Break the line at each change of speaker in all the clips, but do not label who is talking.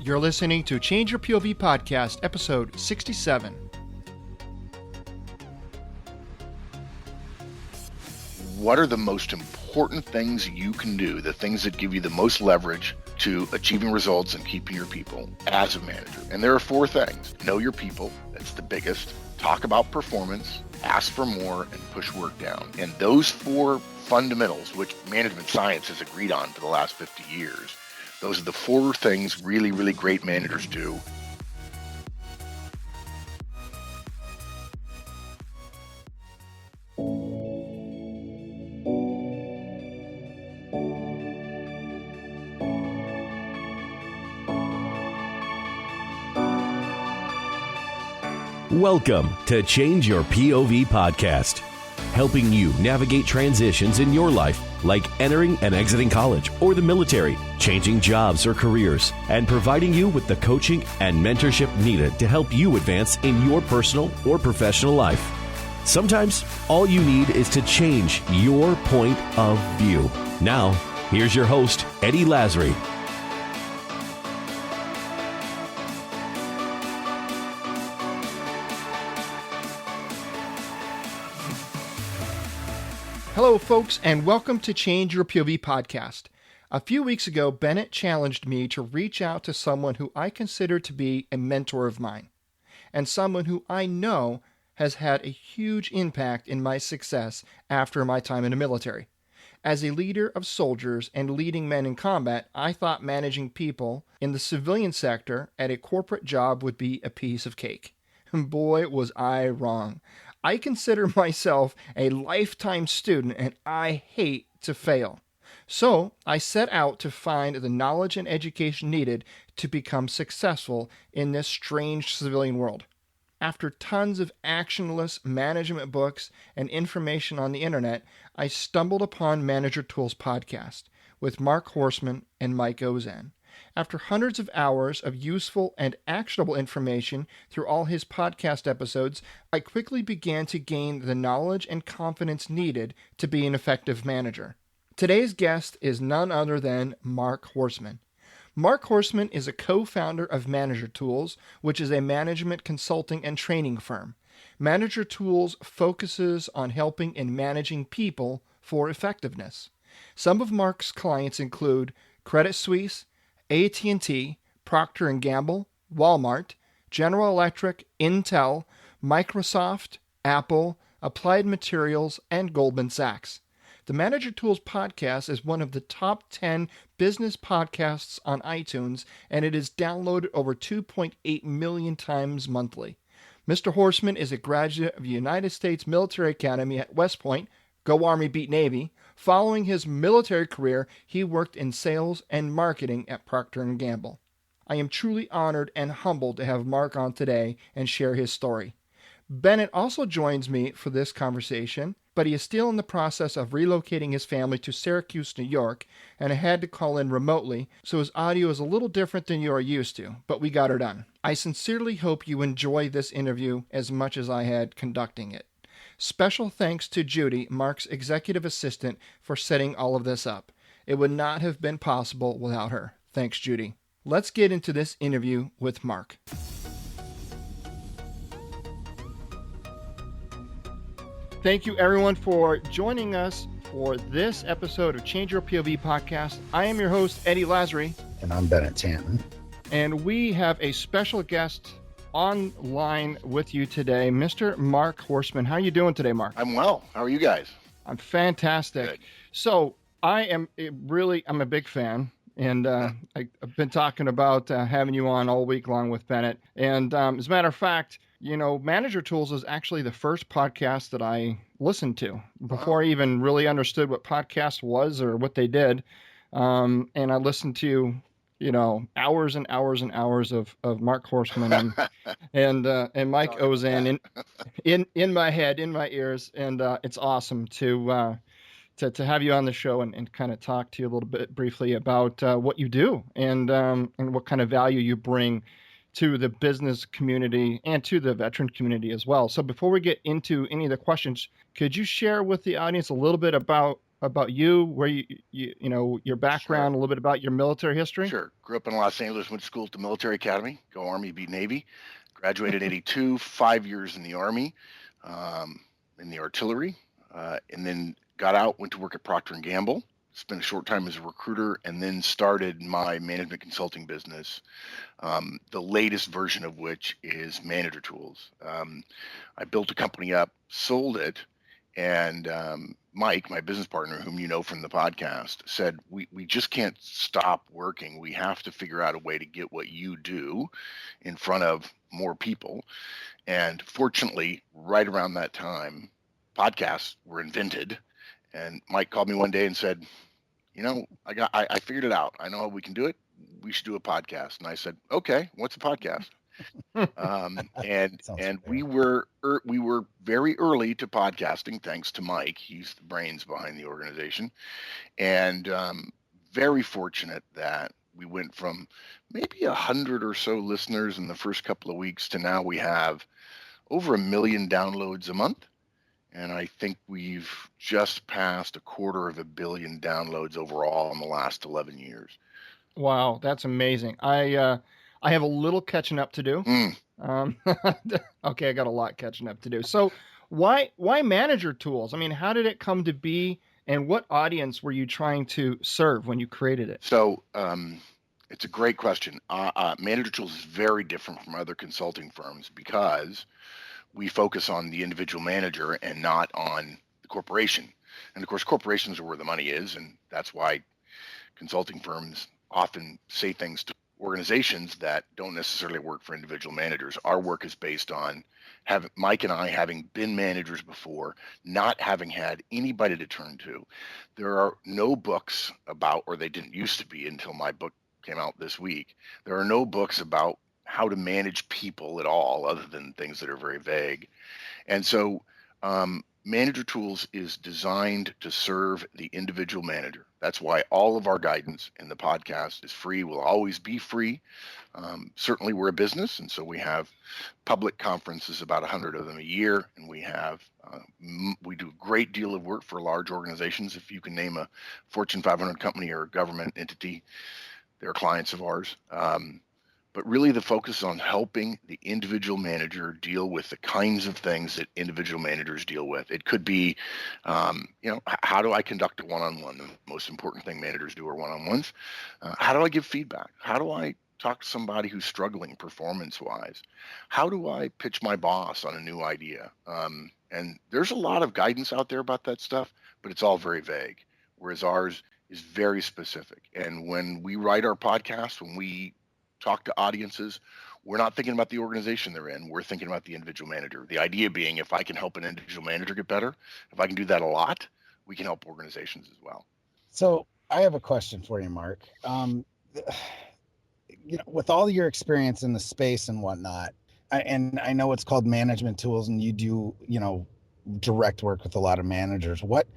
You're listening to Change Your POV Podcast, episode 67.
What are the most important things you can do, the things that give you the most leverage to achieving results and keeping your people as a manager? And there are 4 things. Know your people, that's the biggest. Talk about performance, ask for more, and push work down. And those 4 fundamentals, which management science has agreed on for the last 50 years, those are the 4 things really, really great managers do.
Welcome to Change Your POV Podcast, helping you navigate transitions in your life like entering and exiting college or the military, changing jobs or careers, and providing you with the coaching and mentorship needed to help you advance in your personal or professional life. Sometimes all you need is to change your point of view. Now, here's your host, Eddie Lazary.
Hello, folks, and welcome to Change Your POV Podcast. A few weeks ago, Bennett challenged me to reach out to someone who I consider to be a mentor of mine, and someone who I know has had a huge impact in my success after my time in the military. As a leader of soldiers and leading men in combat, I thought managing people in the civilian sector at a corporate job would be a piece of cake. Boy, was I wrong. I consider myself a lifetime student and I hate to fail. So I set out to find the knowledge and education needed to become successful in this strange civilian world. After tons of actionless management books and information on the internet, I stumbled upon Manager Tools podcast with Mark Horstman and Mike Ozan. After hundreds of hours of useful and actionable information through all his podcast episodes, I quickly began to gain the knowledge and confidence needed to be an effective manager. Today's guest is none other than Mark Horstman. Mark Horstman is a co-founder of Manager Tools, which is a management consulting and training firm. Manager Tools focuses on helping and managing people for effectiveness. Some of Mark's clients include Credit Suisse, AT&T, Procter & Gamble, Wal-Mart, General Electric, Intel, Microsoft, Apple, Applied Materials, and Goldman Sachs. The Manager Tools podcast is one of the top 10 business podcasts on iTunes, and it is downloaded over 2.8 million times monthly. Mr. Horstman is a graduate of the United States Military Academy at West Point. Go Army, beat Navy. Following his military career, he worked in sales and marketing at Procter & Gamble. I am truly honored and humbled to have Mark on today and share his story. Bennett also joins me for this conversation, but he is still in the process of relocating his family to Syracuse, New York, and I had to call in remotely, so his audio is a little different than you are used to, but we got her done. I sincerely hope you enjoy this interview as much as I had conducting it. Special thanks to Judy, Mark's executive assistant, for setting all of this up. It would not have been possible without her. Thanks, Judy. Let's get into this interview with Mark. Thank you, everyone, for joining us for this episode of Change Your POV Podcast. I am your host, Eddie Lazary.
And I'm Bennett Tanton.
And we have a special guest online with you today, Mr. Mark Horstman. How are you doing today, Mark?
I'm well. How are you guys?
I'm fantastic. Good. So I'm a big fan, and I've been talking about having you on all week long with Bennett. And as a matter of fact, Manager Tools is actually the first podcast that I listened to before I even really understood what podcast was or what they did. And I listened to hours and hours and hours of Mark Horstman and Mike Ozan in my head, in my ears, and it's awesome to have you on the show and kind of talk to you a little bit briefly about what you do and what kind of value you bring to the business community and to the veteran community as well. So before we get into any of the questions, could you share with the audience a little bit about about you, where you know, your
Sure.
background, a little bit about your military history?
Sure. Grew up in Los Angeles, went to school at the military academy, go Army, beat Navy. Graduated in 82, 5 years in the Army, um, in the artillery, and then got out, went to work at Procter and Gamble, spent a short time as a recruiter, and then started my management consulting business, the latest version of which is Manager Tools. I built a company up, sold it, and Mike, my business partner, whom you know from the podcast, said, we just can't stop working. We have to figure out a way to get what you do in front of more people. And fortunately, right around that time, podcasts were invented. And Mike called me one day and said, I figured it out. I know how we can do it. We should do a podcast. And I said, okay, what's a podcast? And we were very early to podcasting, thanks to Mike. He's the brains behind the organization, and very fortunate that we went from maybe 100 or so listeners in the first couple of weeks to now we have over 1 million downloads a month. And I think we've just passed 250 million downloads overall in the last 11 years.
Wow, that's amazing. I have a little catching up to do. Okay, I got a lot catching up to do. So why Manager Tools? I mean, how did it come to be, and what audience were you trying to serve when you created it?
So it's a great question. Manager Tools is very different from other consulting firms because we focus on the individual manager and not on the corporation. And of course, corporations are where the money is, and that's why consulting firms often say things to organizations that don't necessarily work for individual managers. Our work is based on Mike and I having been managers before, not having had anybody to turn to. There are no books about, or they didn't used to be until my book came out this week. There are no books about how to manage people at all, other than things that are very vague. And so Manager Tools is designed to serve the individual manager. That's why all of our guidance in the podcast is free, will always be free. Certainly we're a business, and so we have public conferences, about 100 of them a year, and we do a great deal of work for large organizations. If you can name a Fortune 500 company or a government entity, they're clients of ours. But really the focus is on helping the individual manager deal with the kinds of things that individual managers deal with. It could be, how do I conduct a one-on-one? The most important thing managers do are one-on-ones. How do I give feedback? How do I talk to somebody who's struggling performance-wise? How do I pitch my boss on a new idea? And there's a lot of guidance out there about that stuff, but it's all very vague, whereas ours is very specific. And when we write our podcast, when we talk to audiences, we're not thinking about the organization they're in. We're thinking about the individual manager. The idea being, if I can help an individual manager get better, if I can do that a lot, we can help organizations as well.
So I have a question for you, Mark. With all your experience in the space and whatnot, and I know it's called Management Tools, and you do, direct work with a lot of managers. What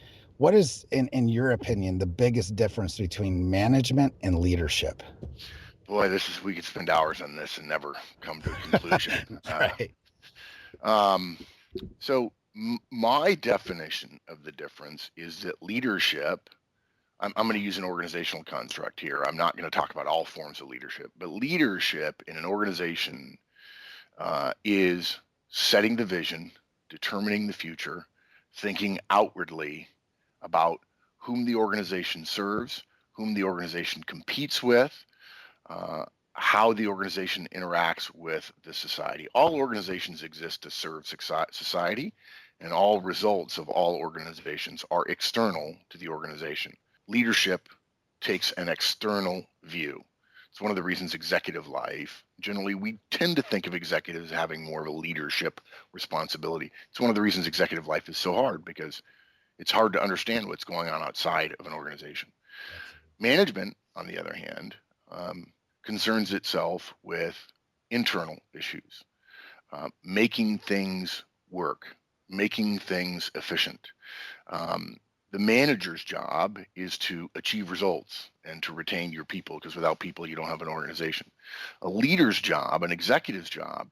is, in your opinion, the biggest difference between management and leadership?
Boy, we could spend hours on this and never come to a conclusion.
Right.
So my definition of the difference is that leadership, I'm going to use an organizational construct here. I'm not going to talk about all forms of leadership, but leadership in an organization is setting the vision, determining the future, thinking outwardly about whom the organization serves, whom the organization competes with, how the organization interacts with the society. All organizations exist to serve society, and all results of all organizations are external to the organization. Leadership takes an external view. It's one of the reasons executive life, generally we tend to think of executives having more of a leadership responsibility. It's one of the reasons executive life is so hard, because it's hard to understand what's going on outside of an organization. Management, on the other hand, concerns itself with internal issues, making things work, making things efficient. The manager's job is to achieve results and to retain your people, because without people, you don't have an organization. A leader's job, an executive's job,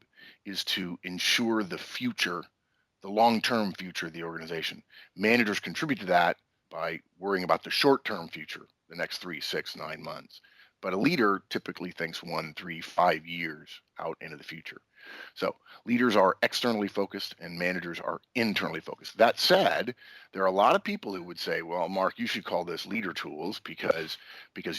is to ensure the future, the long-term future of the organization. Managers contribute to that by worrying about the short-term future, the next 3, 6, 9 months. But a leader typically thinks 1, 3, 5 years out into the future. So leaders are externally focused and managers are internally focused. That said, there are a lot of people who would say, well, Mark, you should call this leader tools because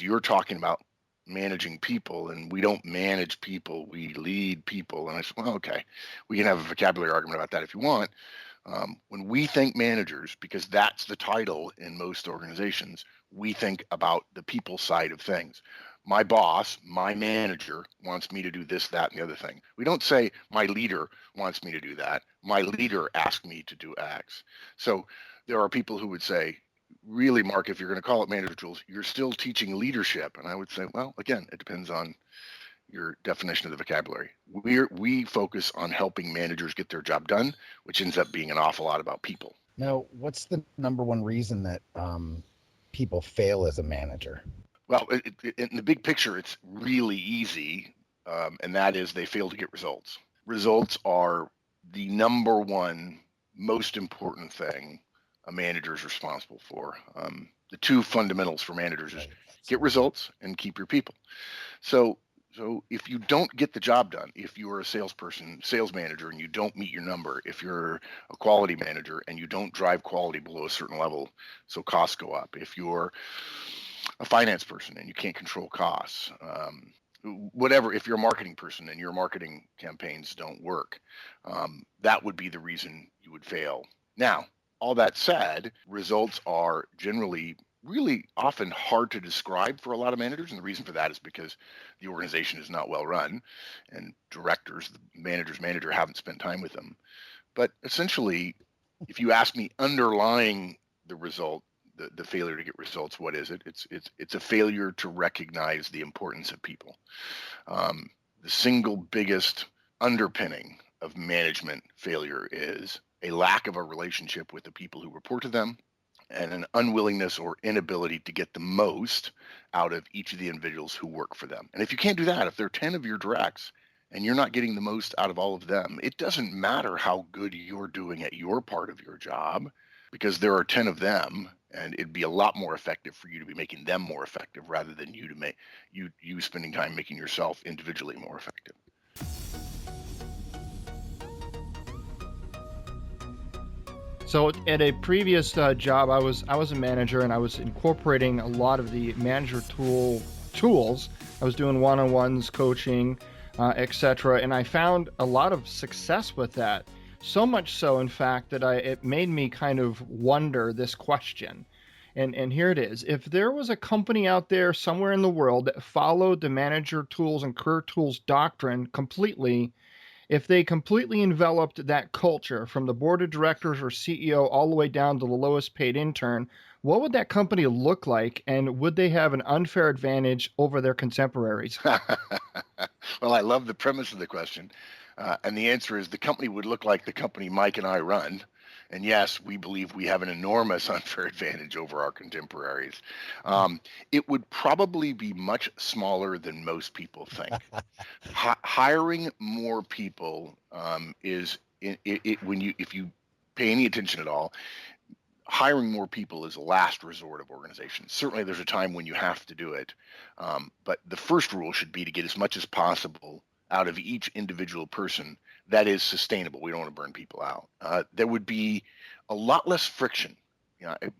you're talking about managing people, and we don't manage people, we lead people. And I said, well, okay, we can have a vocabulary argument about that if you want. When we think managers, because that's the title in most organizations, we think about the people side of things. My boss, my manager wants me to do this, that, and the other thing. We don't say my leader wants me to do that. My leader asked me to do X. So there are people who would say, really, Mark, if you're going to call it manager tools, you're still teaching leadership. And I would say, well, again, it depends on your definition of the vocabulary. We focus on helping managers get their job done, which ends up being an awful lot about people.
Now, what's the number one reason that people fail as a manager?
Well, in the big picture, it's really easy, and that is they fail to get results. Results are the number one most important thing a manager is responsible for. The two fundamentals for managers is get results and keep your people. So if you don't get the job done, if you're a salesperson, sales manager, and you don't meet your number, if you're a quality manager and you don't drive quality below a certain level, so costs go up, if you're a finance person and you can't control costs, whatever, if you're a marketing person and your marketing campaigns don't work, that would be the reason you would fail. Now, all that said, results are generally really often hard to describe for a lot of managers, and the reason for that is because the organization is not well run and directors, the manager's manager, haven't spent time with them. But essentially, if you ask me underlying the result, the failure to get results, what is it? It's a failure to recognize the importance of people. The single biggest underpinning of management failure is a lack of a relationship with the people who report to them, and an unwillingness or inability to get the most out of each of the individuals who work for them. And if you can't do that, if there are 10 of your directs and you're not getting the most out of all of them, it doesn't matter how good you're doing at your part of your job, because there are 10 of them, and it'd be a lot more effective for you to be making them more effective rather than you to make you spending time making yourself individually more effective.
So at a previous job, I was a manager, and I was incorporating a lot of the manager tools. I was doing one-on-ones, coaching, etc., and I found a lot of success with that. So much so, in fact, that it made me kind of wonder this question. And here it is. If there was a company out there somewhere in the world that followed the manager tools and career tools doctrine completely, if they completely enveloped that culture from the board of directors or CEO all the way down to the lowest paid intern, what would that company look like? And would they have an unfair advantage over their contemporaries?
Well, I love the premise of the question. And the answer is the company would look like the company Mike and I run. And yes, we believe we have an enormous unfair advantage over our contemporaries. It would probably be much smaller than most people think. Hiring more people is if you pay any attention at all, hiring more people is a last resort of organizations. Certainly, there's a time when you have to do it, but the first rule should be to get as much as possible out of each individual person that is sustainable. We don't want to burn people out. There would be a lot less friction.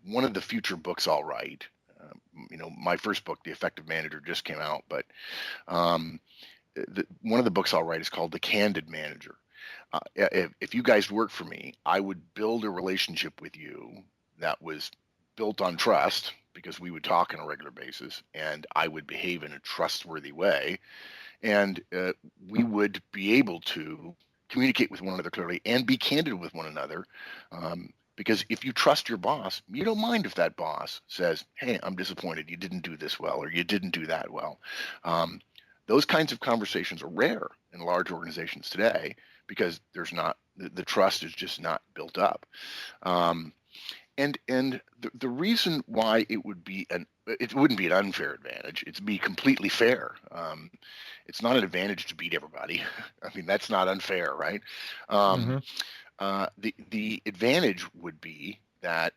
One of the future books I'll write, my first book, The Effective Manager, just came out, but one of the books I'll write is called The Candid Manager. If you guys work for me, I would build a relationship with you that was built on trust, because we would talk on a regular basis and I would behave in a trustworthy way. And we would be able to communicate with one another clearly and be candid with one another. Because if you trust your boss, you don't mind if that boss says, hey, I'm disappointed, you didn't do this well, or you didn't do that well. Those kinds of conversations are rare in large organizations today because there's not, the trust is just not built up. And the reason why it wouldn't be an unfair advantage. It'd be completely fair. It's not an advantage to beat everybody. I mean, that's not unfair, right? The advantage would be that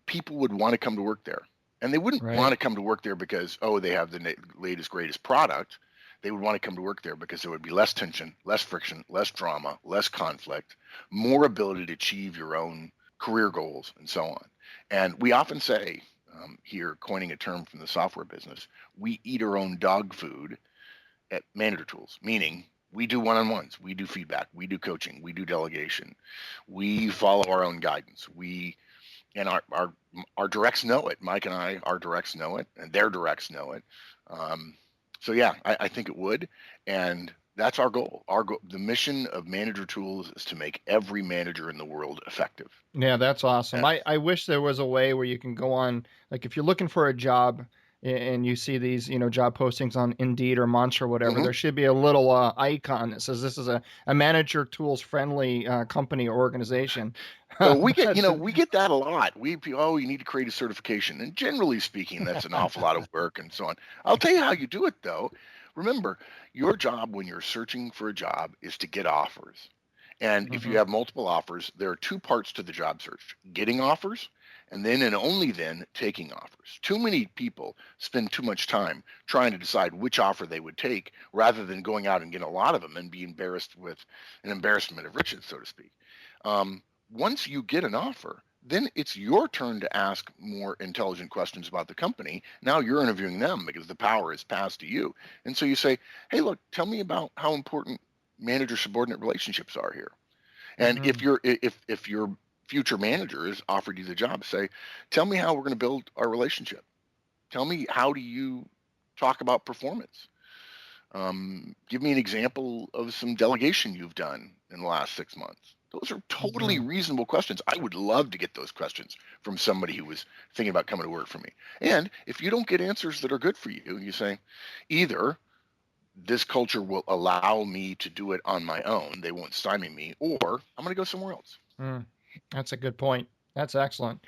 people would want to come to work there. And they wouldn't
Right.
want to come to work there because, they have the latest, greatest product. They would want to come to work there because there would be less tension, less friction, less drama, less conflict, more ability to achieve your own career goals, and so on. And we often say, here, coining a term from the software business, we eat our own dog food at Manager Tools, meaning we do one-on-ones, we do feedback, we do coaching, we do delegation, we follow our own guidance. And our directs know it. Mike and I, our directs know it, and their directs know it. So yeah, I think it would, and that's our goal. The mission of Manager Tools is to make every manager in the world effective.
Yeah, that's awesome.
Yeah.
I wish there was a way where you can go on, like if you're looking for a job and you see these, job postings on Indeed or Monster or whatever,
Mhm.
there should be a little icon that says this is a Manager Tools friendly company or organization.
So we get
But-
that a lot. You need to create a certification, and generally speaking, that's an awful lot of work and so on. I'll tell you how you do it though. Remember, your job when you're searching for a job is to get offers. And if you have multiple offers, there are two parts to the job search: getting offers, and then and only then taking offers. Too many people spend too much time trying to decide which offer they would take rather than going out and getting a lot of them and be embarrassed with an embarrassment of riches, so to speak. Once you get an offer, then it's your turn to ask more intelligent questions about the company. Now you're interviewing them because the power is passed to you. And so you say, hey, look, tell me about how important manager-subordinate relationships are here. And if your future manager has offered you the job, say, tell me how we're going to build our relationship. Tell me, how do you talk about performance? Give me an example of some delegation you've done in the last 6 months. Those are totally reasonable questions. I would love to get those questions from somebody who was thinking about coming to work for me. And if you don't get answers that are good for you, you say, either this culture will allow me to do it on my own, they won't stymie me, or I'm going to go somewhere else.
That's a good point. That's excellent.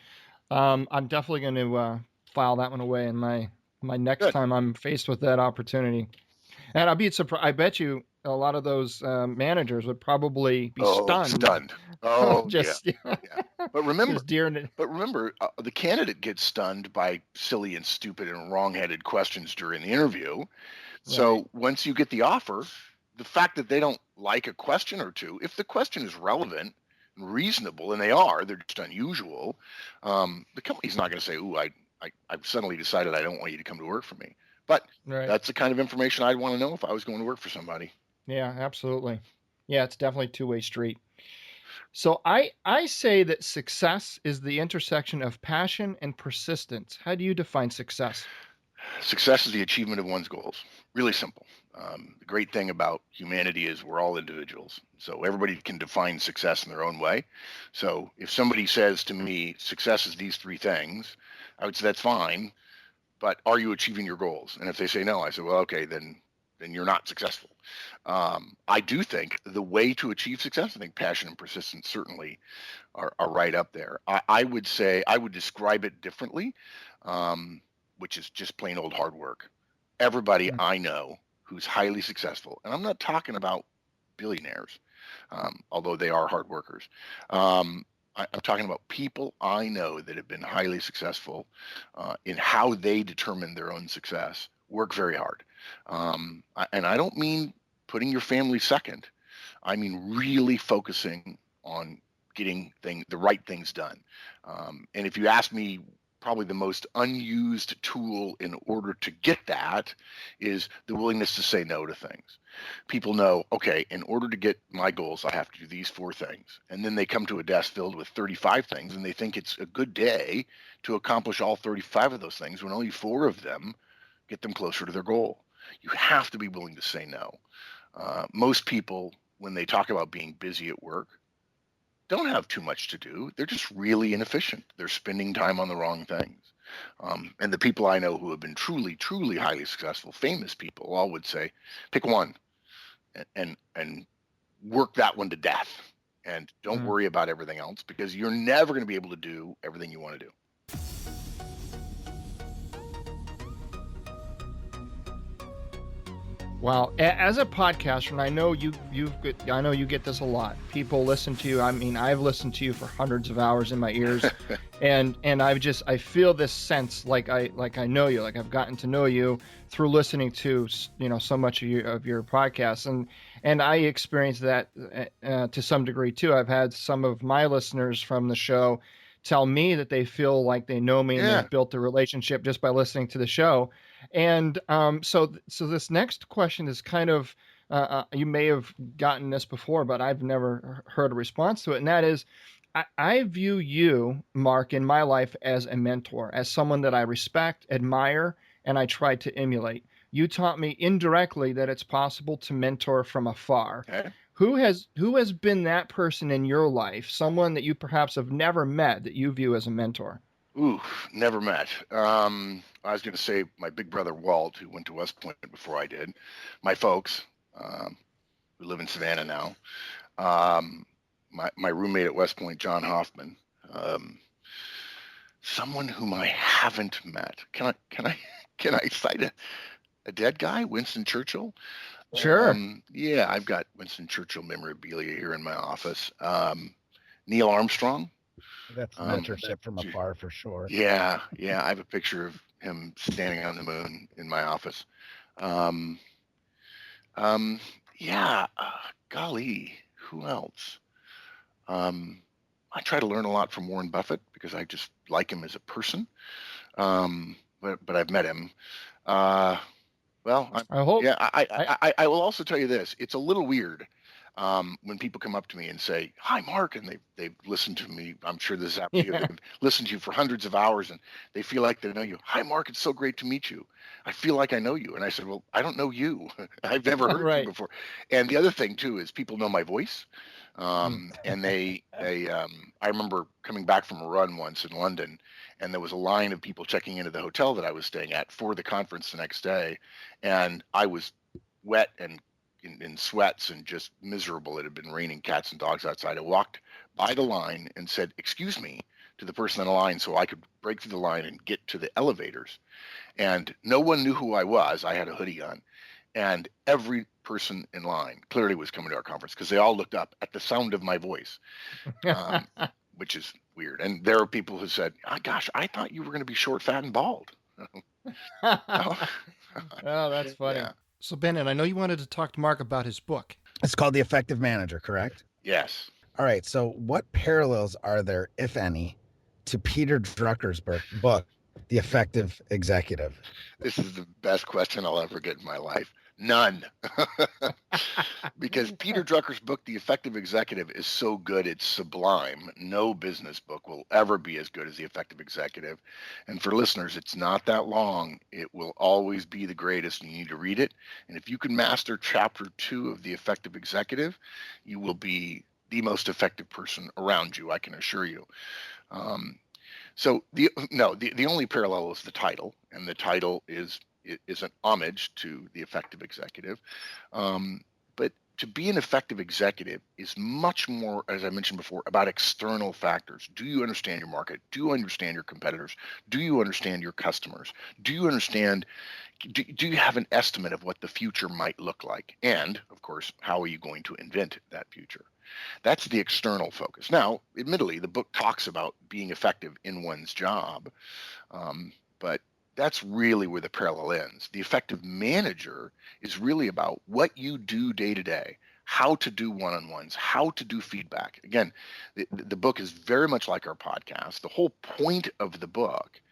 I'm definitely going to file that one away in my next
Good.
time I'm faced with that opportunity. And I'd be surprised. I bet you a lot of those managers would probably be stunned.
Oh,
Just,
yeah. But remember,
just deer.
the candidate gets stunned by silly and stupid and wrong-headed questions during the interview. So once you get the offer, the fact that they don't like a question or two, if the question is relevant and reasonable, and they're just unusual, the company's not going to say, ooh, I've suddenly decided I don't want you to come to work for me. But that's the kind of information I'd want to know if I was going to work for somebody.
Yeah, absolutely. Yeah, it's definitely a two-way street. So I say that success is the intersection of passion and persistence. How do you define success?
Success is the achievement of one's goals. Really simple. The great thing about humanity is we're all individuals. So everybody can define success in their own way. So if somebody says to me, success is these three things, I would say that's fine, but are you achieving your goals? And if they say no, I say, well, okay, then you're not successful. I do think the way to achieve success, I think passion and persistence certainly are right up there. I would say, I would describe it differently, which is just plain old hard work. Everybody I know who's highly successful, and I'm not talking about billionaires, although they are hard workers. I'm talking about people I know that have been highly successful in how they determine their own success, work very hard. And I don't mean putting your family second. I mean really focusing on getting the right things done. And if you ask me, probably the most unused tool in order to get that is the willingness to say no to things. People know, okay, in order to get my goals, I have to do these 4 things. And then they come to a desk filled with 35 things and they think it's a good day to accomplish all 35 of those things when only 4 of them get them closer to their goal. You have to be willing to say no. Most people, when they talk about being busy at work, don't have too much to do. They're just really inefficient. They're spending time on the wrong things. And the people I know who have been truly, truly highly successful, famous people, all would say, pick one and work that one to death. And don't worry about everything else, because you're never going to be able to do everything you want to do.
Wow. As a podcaster, and I know I know you get this a lot. People listen to you. I mean, I've listened to you for hundreds of hours in my ears, and I feel this sense like I know you, like I've gotten to know you through listening to so much of your podcasts, and I experience that to some degree too. I've had some of my listeners from the show tell me that they feel like they know me and they've built a relationship just by listening to the show. And so this next question is kind of, you may have gotten this before, but I've never heard a response to it. And that is, I view you, Mark, in my life as a mentor, as someone that I respect, admire, and I try to emulate. You taught me indirectly that it's possible to mentor from afar.
Okay.
Who has been that person in your life, someone that you perhaps have never met that you view as a mentor?
Ooh, never met. I was going to say my big brother Walt, who went to West Point before I did. My folks, who live in Savannah now. My roommate at West Point, John Hoffman. Someone whom I haven't met. Can I cite a dead guy, Winston Churchill?
Sure.
Yeah, I've got Winston Churchill memorabilia here in my office. Neil Armstrong.
That's mentorship from afar for sure.
Yeah. I have a picture of him standing on the moon in my office. Golly, who else? I try to learn a lot from Warren Buffett because I just like him as a person. But I've met him. I hope. Yeah, I will also tell you this. It's a little weird when people come up to me and say, "Hi, Mark," and they've listened to me. I'm sure this is happened to you. They've listened to you for hundreds of hours, and they feel like they know you. "Hi, Mark. It's so great to meet you. I feel like I know you." And I said, "Well, I don't know you. I've never heard you before." And the other thing too is people know my voice. And I remember coming back from a run once in London, and there was a line of people checking into the hotel that I was staying at for the conference the next day, and I was wet and in sweats and just miserable. It had been raining cats and dogs outside. I walked by the line and said, "Excuse me," to the person on the line so I could break through the line and get to the elevators. And no one knew who I was. I had a hoodie on. And every person in line clearly was coming to our conference because they all looked up at the sound of my voice, which is weird. And there are people who said, "Oh, gosh, I thought you were going to be short, fat, and bald."
Oh, that's funny. Yeah. So, Bennett, I know you wanted to talk to Mark about his book.
It's called The Effective Manager, correct?
Yes.
All right. So what parallels are there, if any, to Peter Drucker's book, The Effective Executive?
This is the best question I'll ever get in my life. None. Because Peter Drucker's book, The Effective Executive, is so good, it's sublime. No business book will ever be as good as The Effective Executive. And for listeners, it's not that long. It will always be the greatest, and you need to read it. And if you can master chapter 2 of The Effective Executive, you will be the most effective person around you, I can assure you. So the only parallel is the title, and the title is an homage to the effective executive. But to be an effective executive is much more, as I mentioned before, about external factors. Do you understand your market? Do you understand your competitors? Do you understand your customers? Do you understand, do you have an estimate of what the future might look like? And, of course, how are you going to invent that future? That's the external focus. Now, admittedly, the book talks about being effective in one's job, but that's really where the parallel ends. The effective manager is really about what you do day to day, how to do one-on-ones, how to do feedback. Again, the book is very much like our podcast. The whole point of the book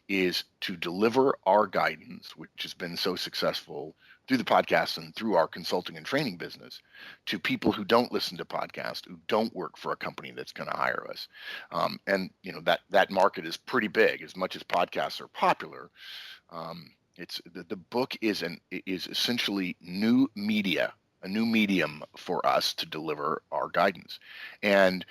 is to deliver our guidance, which has been so successful through the podcast and through our consulting and training business, to people who don't listen to podcasts, who don't work for a company that's going to hire us. And you know that market is pretty big. As much as podcasts are popular, it's the book is essentially new media, a new medium for us to deliver our guidance. And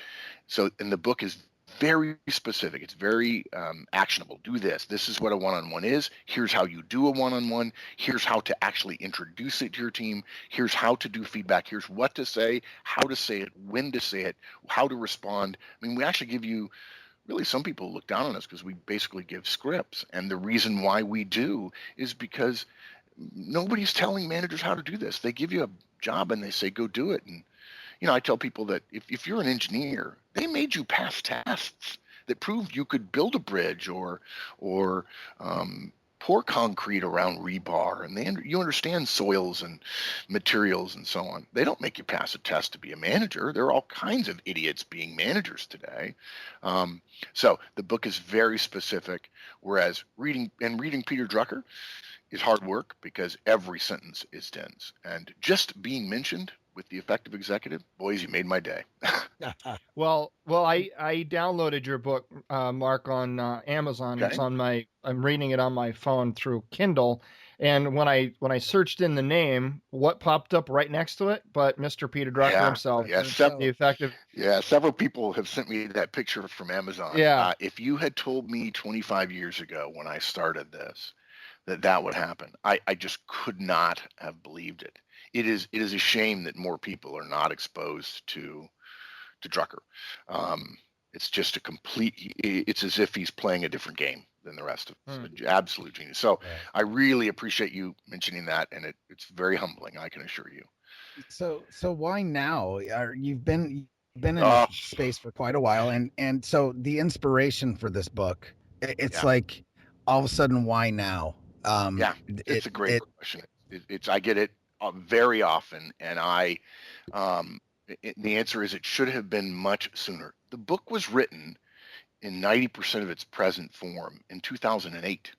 the book is very specific. It's very actionable. Do this. This is what a one-on-one is. Here's how you do a one-on-one. Here's how to actually introduce it to your team. Here's how to do feedback. Here's what to say, how to say it, when to say it, how to respond. I mean, we actually give you, really some people look down on us because we basically give scripts. And the reason why we do is because Nobody's telling managers how to do this. They give you a job and they say, go do it. And, I tell people that if you're an engineer, they made you pass tests that proved you could build a bridge or pour concrete around rebar, and you understand soils and materials and so on. They don't make you pass a test to be a manager. There are all kinds of idiots being managers today. So the book is very specific, whereas reading Peter Drucker is hard work because every sentence is dense. And just being mentioned with the effective executive, boys, you made my day.
Well, I downloaded your book, Mark, on Amazon.
Okay.
It's on I'm reading it on my phone through Kindle. And when I searched in the name, what popped up right next to it? But Mr. Peter Drucker himself.
Yeah,
the effective.
Yeah, several people have sent me that picture from Amazon.
Yeah.
If you had told me 25 years ago when I started this, that would happen, I just could not have believed it. It is a shame that more people are not exposed to Drucker. It's just it's as if he's playing a different game than the rest of us. Absolute genius. So I really appreciate you mentioning that, and it's very humbling, I can assure you.
So why now? You've been in this space for quite a while, and so the inspiration for this book, it's like all of a sudden, why now?
It's a great question. I get it very often, and the answer is it should have been much sooner. The book was written in 90% of its present form in 2008.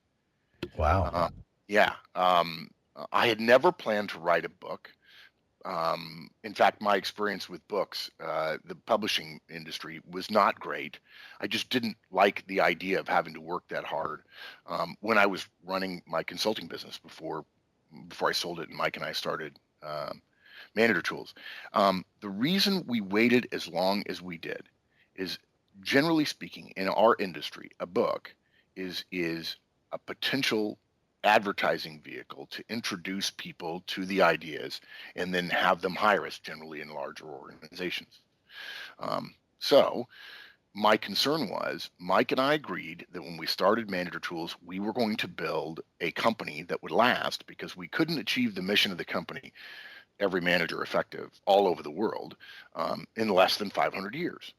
Wow.
I had never planned to write a book. In fact, my experience with books, the publishing industry, was not great. I just didn't like the idea of having to work that hard. When I was running my consulting business before I sold it and Mike and I started Manager Tools, the reason we waited as long as we did is, generally speaking, in our industry, a book is a potential advertising vehicle to introduce people to the ideas and then have them hire us, generally in larger organizations. So my concern was, Mike and I agreed that when we started Manager Tools, we were going to build a company that would last, because we couldn't achieve the mission of the company, every manager effective all over the world, in less than 500 years.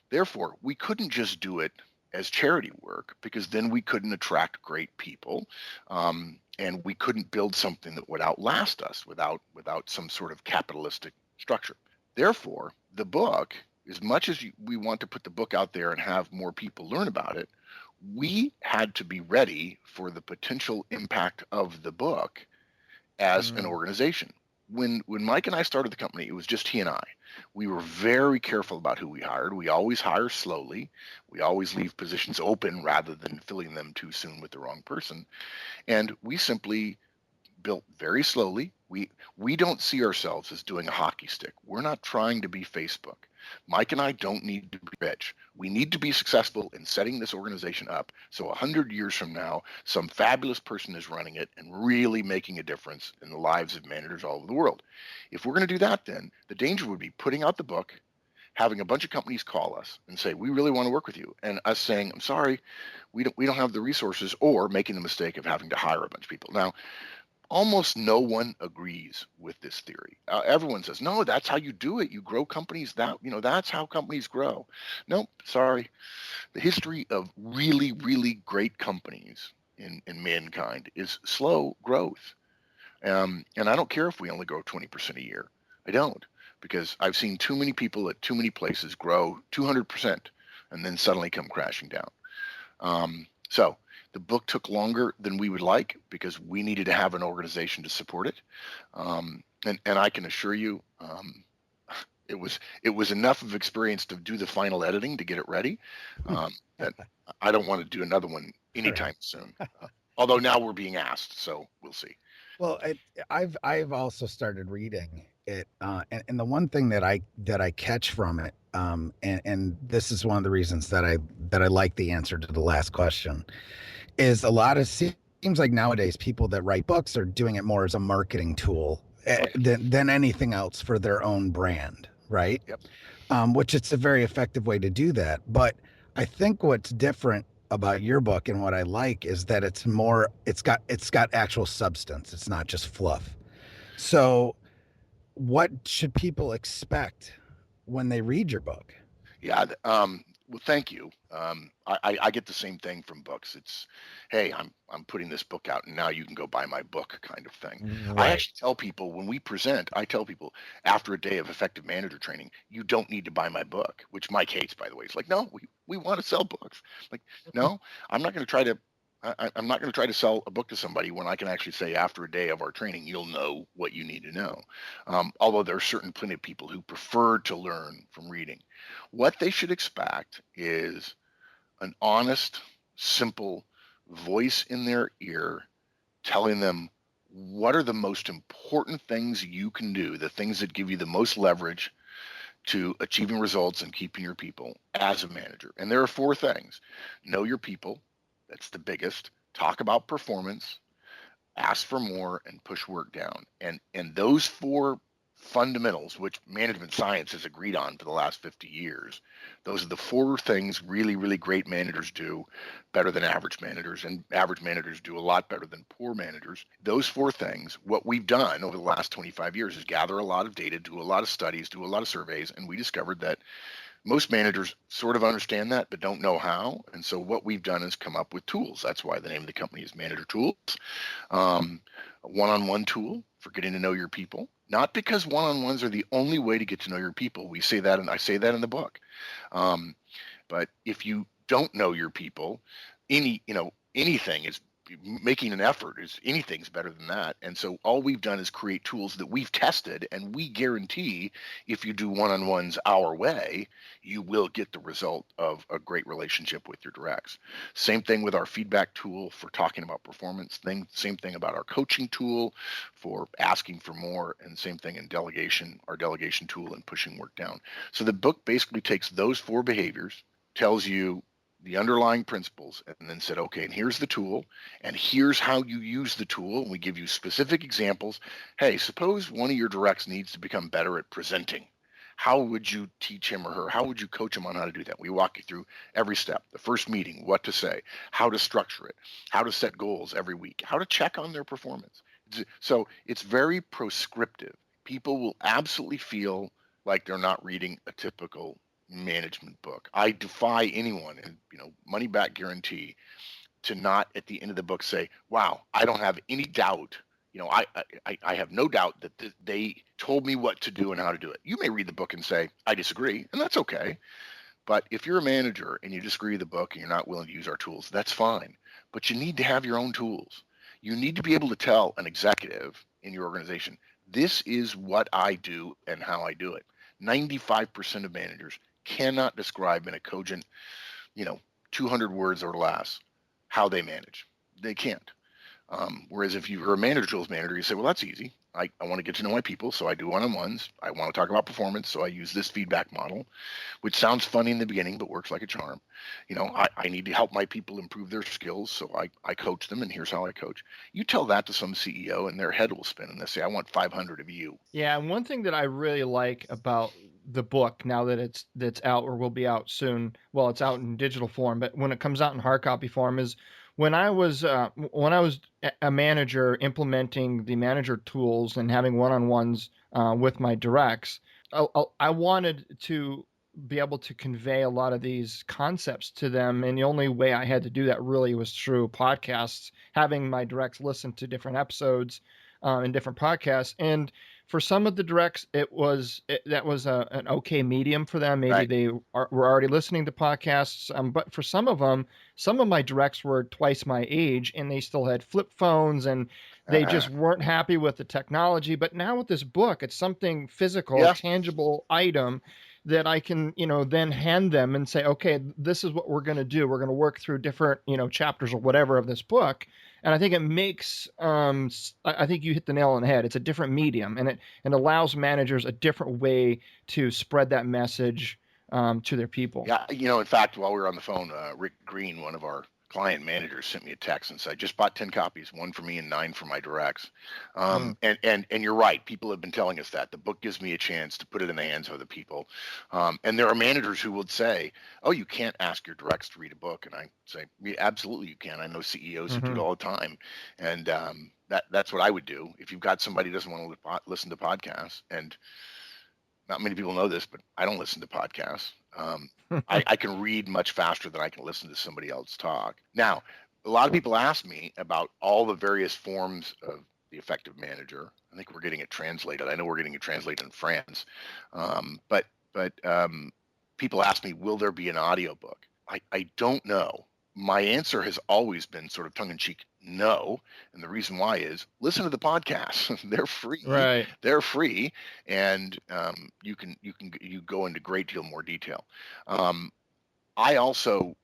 Therefore, we couldn't just do it as charity work, because then we couldn't attract great people, and we couldn't build something that would outlast us without some sort of capitalistic structure. Therefore, the book, as much as we want to put the book out there and have more people learn about it, we had to be ready for the potential impact of the book as an organization. When Mike and I started the company, it was just he and I. We were very careful about who we hired. We always hire slowly. We always leave positions open rather than filling them too soon with the wrong person. And we simply built very slowly. We don't see ourselves as doing a hockey stick. We're not trying to be Facebook. Mike and I don't need to be rich. We need to be successful in setting this organization up so 100 years from now, some fabulous person is running it and really making a difference in the lives of managers all over the world. If we're going to do that, then the danger would be putting out the book, having a bunch of companies call us and say, we really want to work with you, and us saying, I'm sorry, we don't have the resources, or making the mistake of having to hire a bunch of people. Now, almost no one agrees with this theory. Everyone says, no, that's how you do it. You grow companies. That's how companies grow. Nope, sorry. The history of really, really great companies in mankind is slow growth. And I don't care if we only grow 20% a year. I don't, because I've seen too many people at too many places grow 200% and then suddenly come crashing down. So the book took longer than we would like because we needed to have an organization to support it. And I can assure you, it was enough of experience to do the final editing to get it ready. That I don't want to do another one anytime soon. Although now we're being asked, so we'll see.
Well, I've also started reading it, and the one thing that I catch from it, and this is one of the reasons that I like the answer to the last question, is a lot of seems like nowadays people that write books are doing it more as a marketing tool than anything else for their own brand, right?
Yep.
Which it's a very effective way to do that. But I think what's different about your book and what I like is that it's got actual substance. It's not just fluff. So what should people expect when they read your book?
Yeah. Well, thank you. I get the same thing from books. It's, hey, I'm putting this book out, and now you can go buy my book, kind of thing. I
Right.
actually tell people when we present, I tell people after a day of effective manager training, you don't need to buy my book, which Mike hates, by the way. It's like, no, we want to sell books. Like, no, I'm not going to try to. I'm not going to try to sell a book to somebody when I can actually say after a day of our training, you'll know what you need to know. Although there are certain plenty of people who prefer to learn from reading. What they should expect is an honest, simple voice in their ear telling them what are the most important things you can do, the things that give you the most leverage to achieving results and keeping your people as a manager. And there are four things. Know your people. That's the biggest. Talk about performance, ask for more, and push work down. And those four fundamentals, which management science has agreed on for the last 50 years, those are the four things really, really great managers do better than average managers, and average managers do a lot better than poor managers. Those four things, what we've done over the last 25 years is gather a lot of data, do a lot of studies, do a lot of surveys, and we discovered that most managers sort of understand that but don't know how. And so what we've done is come up with tools. That's why the name of the company is Manager Tools. A one-on-one tool for getting to know your people. Not because one-on-ones are the only way to get to know your people. We say that, and I say that in the book. But if you don't know your people, anything is making an effort is anything's better than that. And so all we've done is create tools that we've tested, and we guarantee if you do one-on-ones our way, you will get the result of a great relationship with your directs. Same thing with our feedback tool for talking about performance, same thing about our coaching tool for asking for more, and same thing in delegation, our delegation tool and pushing work down. So the book basically takes those four behaviors, tells you the underlying principles, and then said, okay, and here's the tool, and here's how you use the tool. And we give you specific examples. Hey, suppose one of your directs needs to become better at presenting. How would you teach him or her? How would you coach him on how to do that? We walk you through every step, the first meeting, what to say, how to structure it, how to set goals every week, how to check on their performance. So it's very prescriptive. People will absolutely feel like they're not reading a typical management book. I defy anyone, and money back guarantee, to not at the end of the book say, wow, I don't have any doubt. I have no doubt that they told me what to do and how to do it. You may read the book and say, I disagree, and that's okay. But if you're a manager and you disagree with the book and you're not willing to use our tools, that's fine. But you need to have your own tools. You need to be able to tell an executive in your organization, this is what I do and how I do it. 95% of managers cannot describe in a cogent, 200 words or less how they manage. They can't. Whereas if you're a manager tools manager, you say, well, that's easy. I want to get to know my people, so I do one-on-ones. I want to talk about performance, so I use this feedback model, which sounds funny in the beginning, but works like a charm. I need to help my people improve their skills, so I coach them, and here's how I coach. You tell that to some CEO, and their head will spin, and they say, I want 500 of you.
Yeah, and one thing that I really like about the book, now that that's out or will be out soon, well, it's out in digital form, but when it comes out in hard copy form, is when I was a manager implementing the manager tools and having one-on-ones with my directs, I wanted to be able to convey a lot of these concepts to them, and the only way I had to do that really was through podcasts, having my directs listen to different episodes in different podcasts. And for some of the directs, that was an okay medium for them. Maybe
Right.
they were already listening to podcasts, but for some of them, some of my directs were twice my age, and they still had flip phones, and they just weren't happy with the technology. But now with this book, it's something physical,
Yeah.
a tangible item that I can, then hand them and say, okay, this is what we're going to do. We're going to work through different, chapters or whatever of this book. And I think it makes, I think you hit the nail on the head. It's a different medium, and it allows managers a different way to spread that message to their people.
Yeah. In fact, while we were on the phone, Rick Green, one of our client managers sent me a text and said, I just bought 10 copies, 1 for me and 9 for my directs. And you're right. People have been telling us that. The book gives me a chance to put it in the hands of other people. And there are managers who would say, oh, you can't ask your directs to read a book. And I say, yeah, absolutely you can. I know CEOs who do it all the time. And that's what I would do. If you've got somebody who doesn't want to listen to podcasts, and not many people know this, but I don't listen to podcasts. I can read much faster than I can listen to somebody else talk. Now, a lot of people ask me about all the various forms of the effective manager. I think we're getting it translated. I know we're getting it translated in France. But people ask me, will there be an audiobook? I don't know. My answer has always been sort of tongue-in-cheek, no. And the reason why is listen to the podcasts. They're free.
Right.
They're free, and you go into a great deal more detail. I also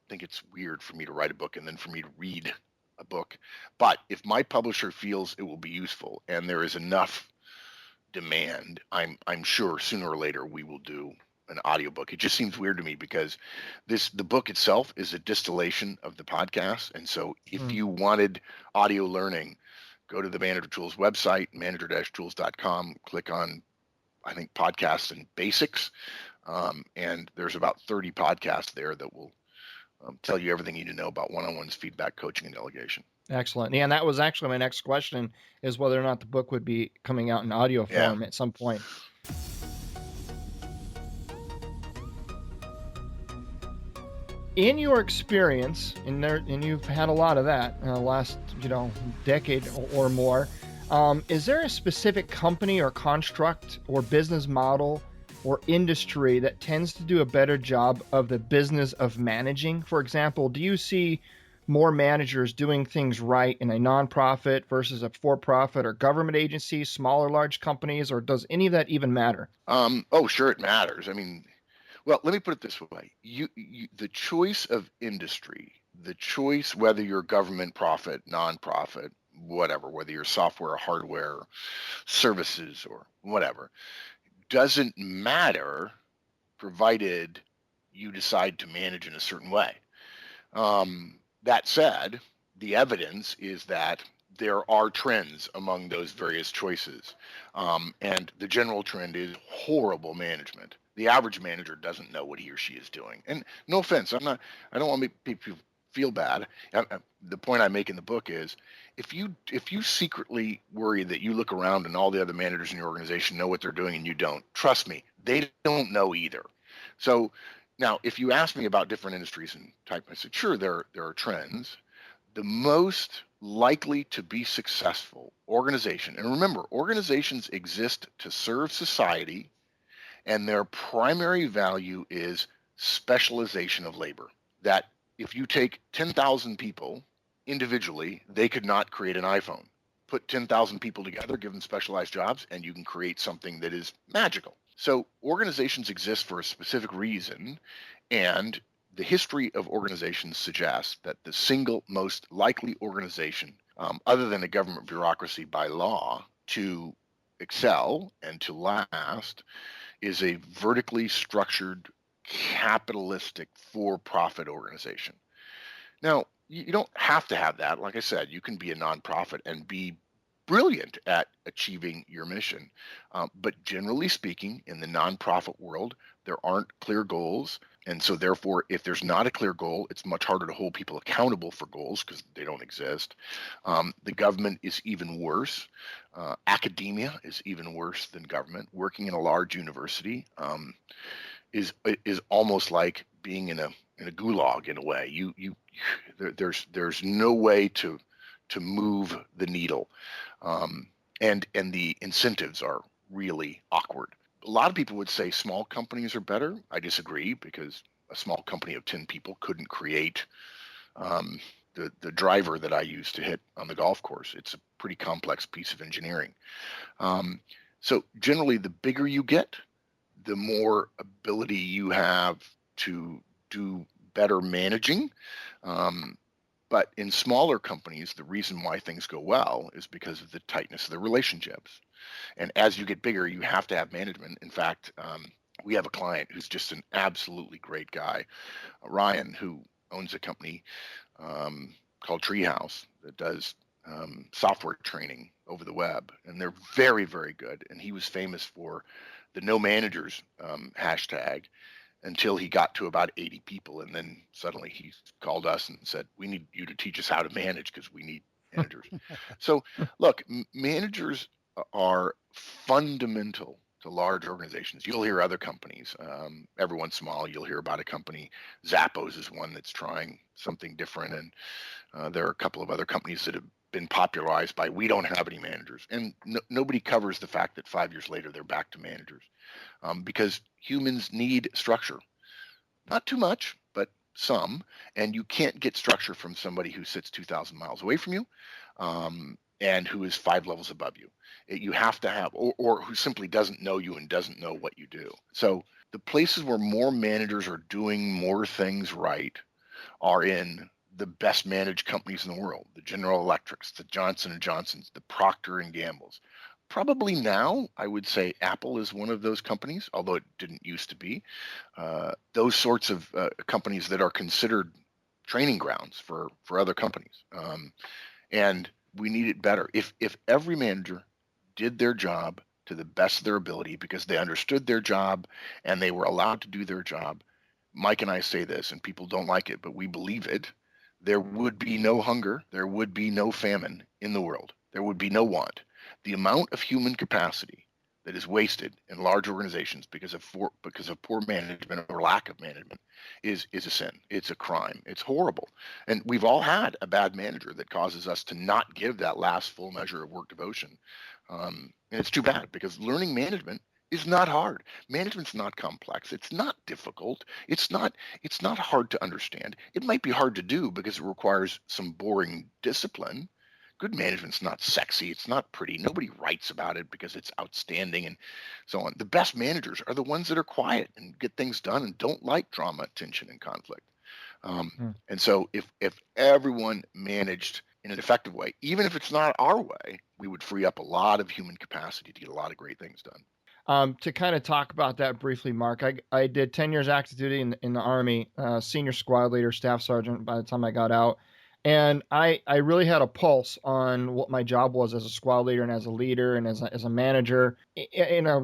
think it's weird for me to write a book and then for me to read a book. But if my publisher feels it will be useful and there is enough demand, I'm sure sooner or later we will do an audiobook. It just seems weird to me because the book itself is a distillation of the podcast. And so if you wanted audio learning, go to the Manager Tools website, manager-tools.com, click on, I think, podcasts and basics. And there's about 30 podcasts there that will tell you everything you need to know about one-on-ones, feedback, coaching, and delegation.
Excellent. Yeah, and that was actually my next question, is whether or not the book would be coming out in audio form at some point. In your experience, and you've had a lot of that in the last, decade or more, is there a specific company or construct or business model or industry that tends to do a better job of the business of managing? For example, do you see more managers doing things right in a nonprofit versus a for-profit or government agency, small or large companies, or does any of that even matter?
Oh, sure, it matters. I mean, well, let me put it this way. The choice of industry, the choice whether you're government, profit, nonprofit, whatever, whether you're software, hardware, services, or whatever, doesn't matter provided you decide to manage in a certain way. That said, the evidence is that there are trends among those various choices. And the general trend is horrible management. The average manager doesn't know what he or she is doing. And no offense, I don't want to make people feel bad. The point I make in the book is if you secretly worry that you look around and all the other managers in your organization know what they're doing and you don't, trust me, they don't know either. So now, if you ask me about different industries and type, I said, sure, there are trends. The most likely to be successful organization, and remember, organizations exist to serve society, and their primary value is specialization of labor. That if you take 10,000 people individually, they could not create an iPhone. Put 10,000 people together, give them specialized jobs, and you can create something that is magical. So organizations exist for a specific reason, and the history of organizations suggests that the single most likely organization, other than a government bureaucracy by law, to excel and to last is a vertically structured, capitalistic, for-profit organization. Now, you don't have to have that. Like I said, you can be a nonprofit and be brilliant at achieving your mission. But generally speaking, in the nonprofit world, there aren't clear goals. And so therefore, if there's not a clear goal, it's much harder to hold people accountable for goals because they don't exist. The government is even worse. Academia is even worse than government. Working in a large university is almost like being in a gulag in a way. There's no way to move the needle. And the incentives are really awkward. A lot of people would say small companies are better. I disagree because a small company of 10 people couldn't create the driver that I use to hit on the golf course. It's a pretty complex piece of engineering. So generally, the bigger you get, the more ability you have to do better managing. But in smaller companies, the reason why things go well is because of the tightness of the relationships. And as you get bigger, you have to have management. In fact, we have a client who's just an absolutely great guy, Ryan, who owns a company called Treehouse that does software training over the web, and they're very, very good. And he was famous for the no managers hashtag until he got to about 80 people, and then suddenly he called us and said, we need you to teach us how to manage because we need managers. So look, managers are fundamental to large organizations. You'll hear other companies, every once in a while you'll hear about a company. Zappos is one that's trying something different, and there are a couple of other companies that have been popularized by we don't have any managers, and nobody covers the fact that 5 years later they're back to managers, because humans need structure, not too much, but some, and you can't get structure from somebody who sits 2,000 miles away from you, and who is 5 levels above you. You have to have, or who simply doesn't know you and doesn't know what you do. So the places where more managers are doing more things right are in the best managed companies in the world, the General Electrics, the Johnson & Johnsons, the Procter & Gamble's. Probably now, I would say Apple is one of those companies, although it didn't used to be. Those sorts of companies that are considered training grounds for other companies. And we need it better. If every manager did their job to the best of their ability because they understood their job and they were allowed to do their job, Mike and I say this, and people don't like it, but we believe it, there would be no hunger, there would be no famine in the world, there would be no want. The amount of human capacity that is wasted in large organizations because of poor management or lack of management is a sin. It's a crime. It's horrible. And we've all had a bad manager that causes us to not give that last full measure of work devotion. And it's too bad, because learning management is not hard. Management's not complex. It's not difficult. It's not hard to understand. It might be hard to do because it requires some boring discipline. Good management's not sexy. It's not pretty. Nobody writes about it because it's outstanding and so on. The best managers are the ones that are quiet and get things done and don't like drama, tension, and conflict. And so if everyone managed in an effective way, even if it's not our way, we would free up a lot of human capacity to get a lot of great things done.
To kind of talk about that briefly, Mark, I did 10 years active duty in the Army, senior squad leader, staff sergeant by the time I got out. And I really had a pulse on what my job was as a squad leader and as a leader and as a manager.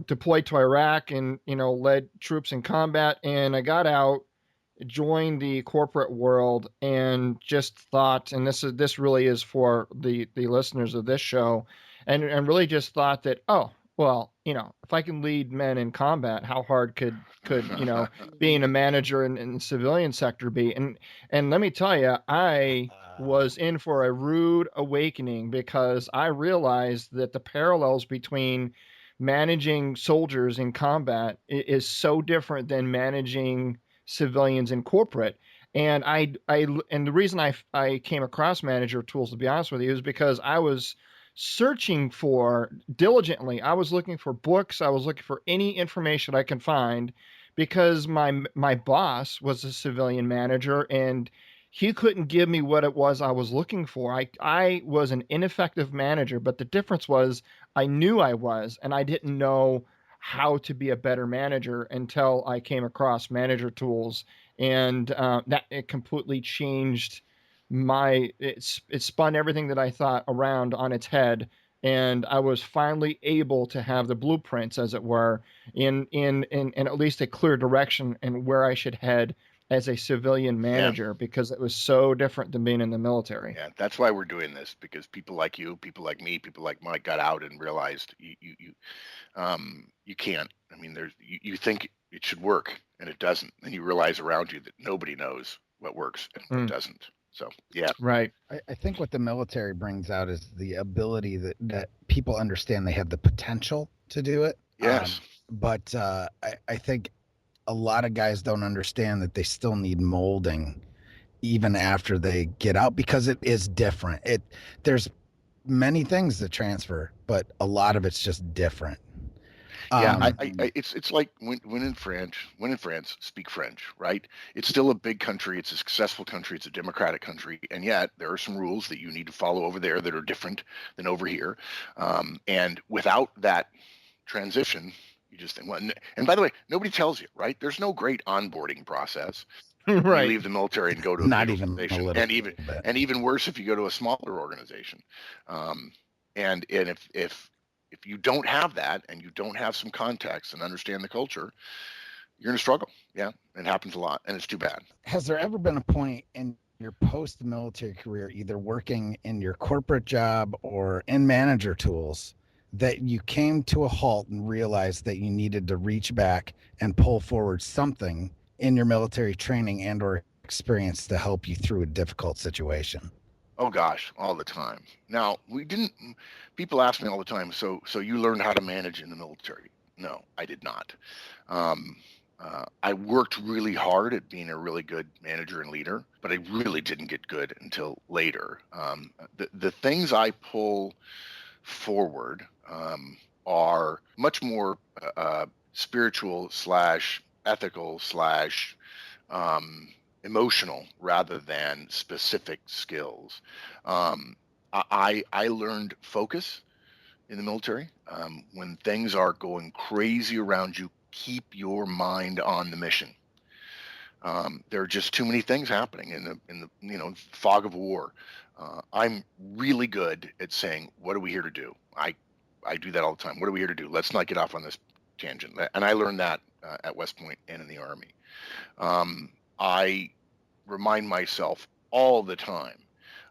Deployed to Iraq and, led troops in combat. And I got out, joined the corporate world, and just thought, and this really is for the listeners of this show, and really just thought that, oh, well, if I can lead men in combat, how hard could being a manager in the civilian sector be? And let me tell you, I was in for a rude awakening, because I realized that the parallels between managing soldiers in combat is so different than managing civilians in corporate. And and the reason I came across manager tools, to be honest with you, is because I was searching for diligently. I was looking for books. I was looking for any information I could find, because my boss was a civilian manager and he couldn't give me what it was I was looking for. I was an ineffective manager, but the difference was I knew I was, and I didn't know how to be a better manager until I came across manager tools. And that it completely changed it spun everything that I thought around on its head. And I was finally able to have the blueprints, as it were, in at least a clear direction and where I should head as a civilian manager, because it was so different than being in the military.
Yeah, that's why we're doing this, because people like you, people like me, people like Mike got out and realized you can't. I mean, you think it should work and it doesn't, and you realize around you that nobody knows what works and what doesn't. So, yeah.
Right.
I think what the military brings out is the ability that people understand they have the potential to do it.
Yes.
But I think a lot of guys don't understand that they still need molding even after they get out, because it is different. There's many things that transfer, but a lot of it's just different.
Yeah, it's like when in France, speak French, right? It's still a big country. It's a successful country. It's a democratic country. And yet there are some rules that you need to follow over there that are different than over here. And without that transition, you just think, well, and by the way, nobody tells you, right? There's no great onboarding process. You
Right.
leave the military and go to a
Not
big
even a
organization,
little bit.
and even worse if you go to a smaller organization. And if you don't have that and you don't have some context and understand the culture, you're going to struggle. Yeah, it happens a lot, and it's too bad.
Has there ever been a point in your post-military career, either working in your corporate job or in manager tools, that you came to a halt and realized that you needed to reach back and pull forward something in your military training and or experience to help you through a difficult situation?
Oh gosh, all the time. Now, people ask me all the time, so you learned how to manage in the military? No, I did not. Um, I worked really hard at being a really good manager and leader, but I really didn't get good until later. The things I pull forward are much more spiritual slash ethical slash emotional rather than specific skills. Um, I learned focus in the military. When things are going crazy around you, keep your mind on the mission. There are just too many things happening in the fog of war. I'm really good at saying, "What are we here to do?" I do that all the time. What are we here to do? Let's not get off on this tangent. And I learned that at West Point and in the Army. I remind myself all the time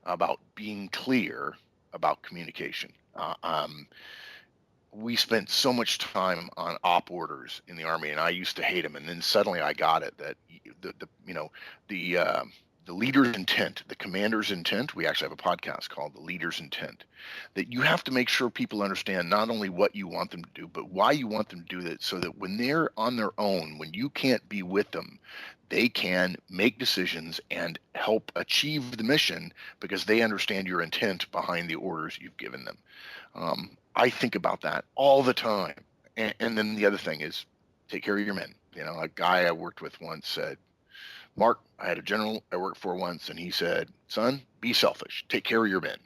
about being clear about communication. We spent so much time on op orders in the Army, and I used to hate them. And then suddenly I got it that the leader's intent, the commander's intent. We actually have a podcast called "The Leader's Intent," that you have to make sure people understand not only what you want them to do, but why you want them to do that, so that when they're on their own, when you can't be with them, they can make decisions and help achieve the mission because they understand your intent behind the orders you've given them. I think about that all the time. And then the other thing is take care of your men. A guy I worked with once said, "Mark, I had a general I worked for once, and he said, 'Son, be selfish. Take care of your men.'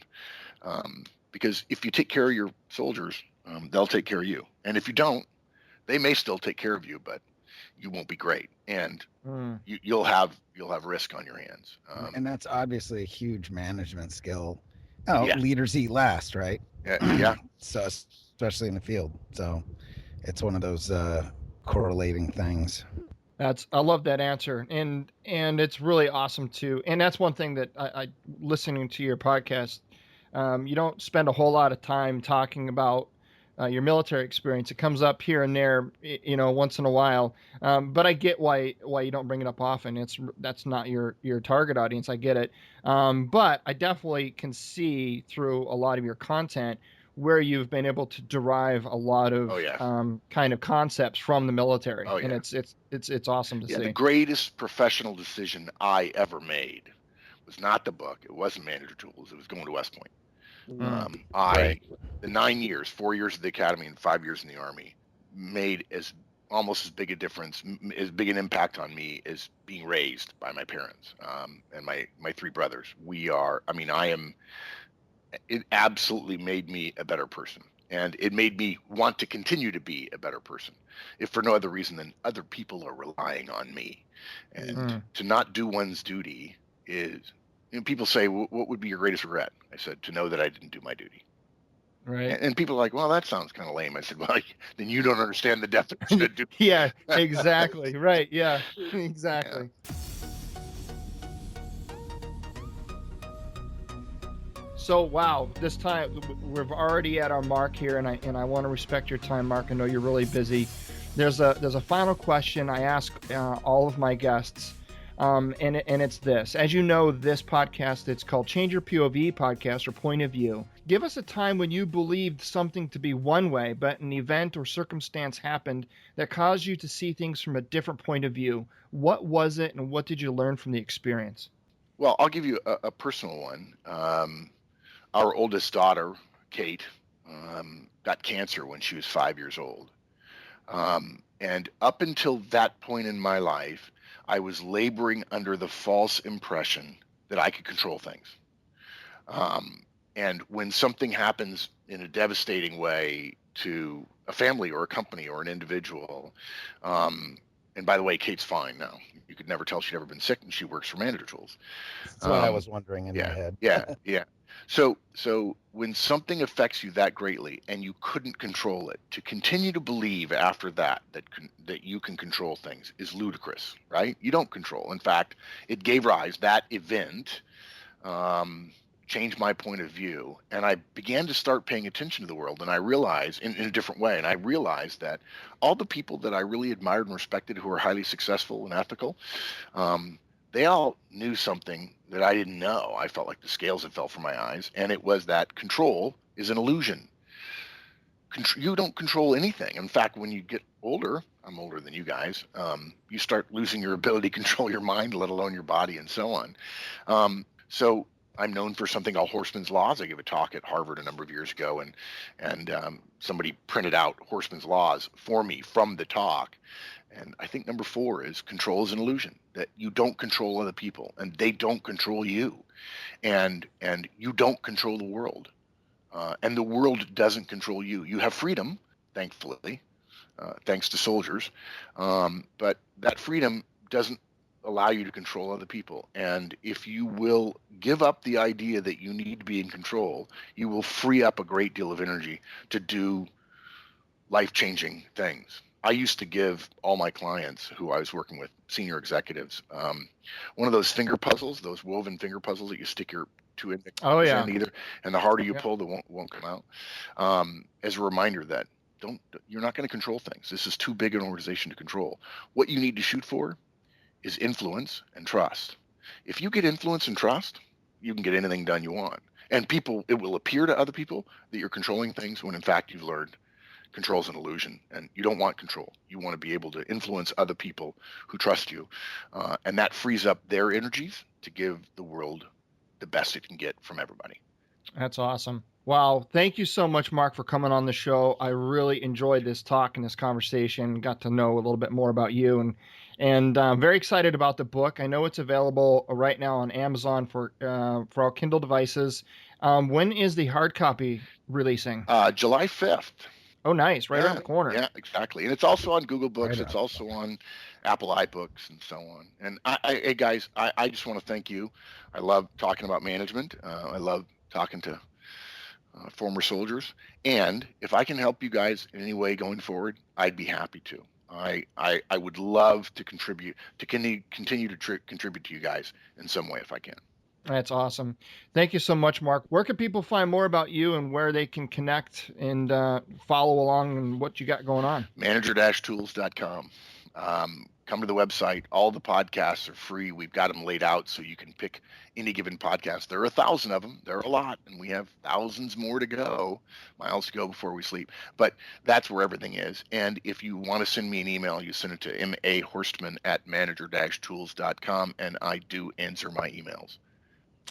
Because if you take care of your soldiers, they'll take care of you. And if you don't, they may still take care of you, but you won't be great, and you'll have risk on your hands."
And that's obviously a huge management skill.
Yeah.
Leaders eat last, right?
Yeah.
So especially in the field. So it's one of those correlating things.
I love that answer, and it's really awesome too. And that's one thing that I listening to your podcast, you don't spend a whole lot of time talking about your military experience. It comes up here and there, once in a while. But I get why you don't bring it up often. That's not your target audience. I get it. But I definitely can see through a lot of your content where you've been able to derive a lot of kind of concepts from the military. And it's awesome to see.
The greatest professional decision I ever made was not the book. It wasn't Manager Tools. It was going to West Point. The 9 years, 4 years at the academy and 5 years in the Army, made almost as big a difference, as big an impact on me as being raised by my parents and my three brothers. It absolutely made me a better person, and it made me want to continue to be a better person, if for no other reason than other people are relying on me. And to not do one's duty is, people say, "What would be your greatest regret?" I said, "To know that I didn't do my duty."
Right.
And people are like, "Well, that sounds kind of lame." I said, "Well, then you don't understand the definition of duty."
Yeah, exactly. Right. Yeah, exactly. Yeah. So, wow, this time we're already at our mark here, and I want to respect your time, Mark. I know you're really busy. There's a final question I ask all of my guests. And it's this. As you know, this podcast, it's called Change Your POV podcast, or Point of View. Give us a time when you believed something to be one way, but an event or circumstance happened that caused you to see things from a different point of view. What was it, and what did you learn from the experience?
Well, I'll give you a personal one. Our oldest daughter, Kate, got cancer when she was 5 years old. And up until that point in my life, I was laboring under the false impression that I could control things. And when something happens in a devastating way to a family or a company or an individual, And by the way, Kate's fine now. You could never tell she'd ever been sick, and she works for Manager Tools.
That's what I was wondering in my head.
Yeah. So when something affects you that greatly and you couldn't control it, to continue to believe after that you can control things is ludicrous, right? You don't control. In fact, it gave rise, that event changed my point of view, and I began to start paying attention to the world, and I realized in a different way, and I realized that all the people that I really admired and respected who were highly successful and ethical, they all knew something that I didn't know. I felt like the scales had fell from my eyes, and it was that control is an illusion. You don't control anything. In fact, when you get older, I'm older than you guys, you start losing your ability to control your mind, let alone your body, and so on. So I'm known for something called Horstman's Laws. I gave a talk at Harvard a number of years ago, and somebody printed out Horstman's Laws for me from the talk. And I think number 4 is control is an illusion, that you don't control other people and they don't control you, and you don't control the world, and the world doesn't control you. You have freedom, thankfully, thanks to soldiers, but that freedom doesn't allow you to control other people. And if you will give up the idea that you need to be in control, you will free up a great deal of energy to do life-changing things. I used to give all my clients who I was working with, senior executives, one of those finger puzzles, those woven finger puzzles that you stick your 2 index in either, and the harder you pull, the won't come out, as a reminder that you're not going to control things. This is too big an organization to control. What you need to shoot for is influence and trust. If you get influence and trust, you can get anything done you want. And it will appear to other people that you're controlling things when in fact you've learned control is an illusion, and you don't want control. You want to be able to influence other people who trust you, and that frees up their energies to give the world the best it can get from everybody.
That's awesome. Wow. Thank you so much, Mark, for coming on the show. I really enjoyed this talk and this conversation, got to know a little bit more about you, and I'm very excited about the book. I know it's available right now on Amazon for all Kindle devices. When is the hard copy releasing?
July 5th.
Oh, nice. Right around the corner.
Yeah, exactly. And it's also on Google Books. It's also on Apple iBooks and so on. And hey, guys, I just want to thank you. I love talking about management. I love talking to former soldiers. And if I can help you guys in any way going forward, I'd be happy to. I would love to continue to contribute to you guys in some way if I can.
That's awesome. Thank you so much, Mark. Where can people find more about you and where they can connect and follow along and what you got going on?
Manager-tools.com. Come to the website. All the podcasts are free. We've got them laid out so you can pick any given podcast. There are 1,000 of them. There are a lot, and we have thousands more to go, miles to go before we sleep. But that's where everything is. And if you want to send me an email, you send it to mahorstman@manager-tools.com, and I do answer my emails.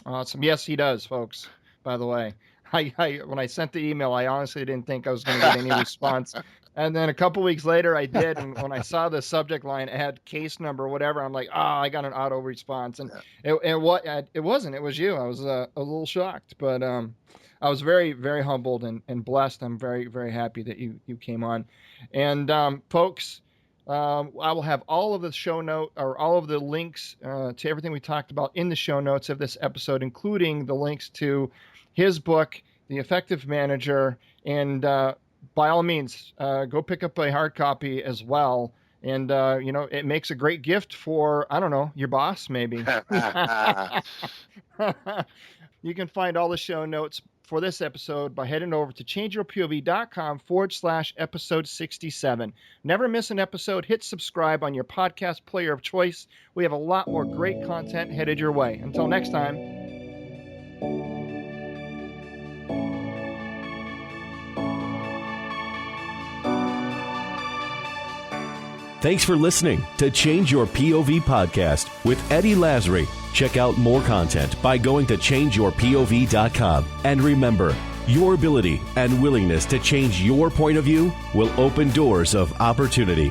Awesome. Yes, he does, folks, by the way. When I sent the email, I honestly didn't think I was going to get any response. And then a couple weeks later, I did. And when I saw the subject line, it had case number or whatever. I'm like, I got an auto response. And it wasn't. It was you. I was a little shocked. But I was very, very humbled and blessed. I'm very, very happy that you came on. And folks, I will have all of the show note or all of the links to everything we talked about in the show notes of this episode, including the links to his book, The Effective Manager. And by all means, go pick up a hard copy as well. And, it makes a great gift for, I don't know, your boss, maybe. You can find all the show notes for this episode by heading over to changeyourpov.com/episode 67. Never miss an episode. Hit subscribe on your podcast player of choice. We have a lot more great content headed your way. Until next time.
Thanks for listening to Change Your POV podcast with Eddie Lazary. Check out more content by going to changeyourpov.com. And remember, your ability and willingness to change your point of view will open doors of opportunity.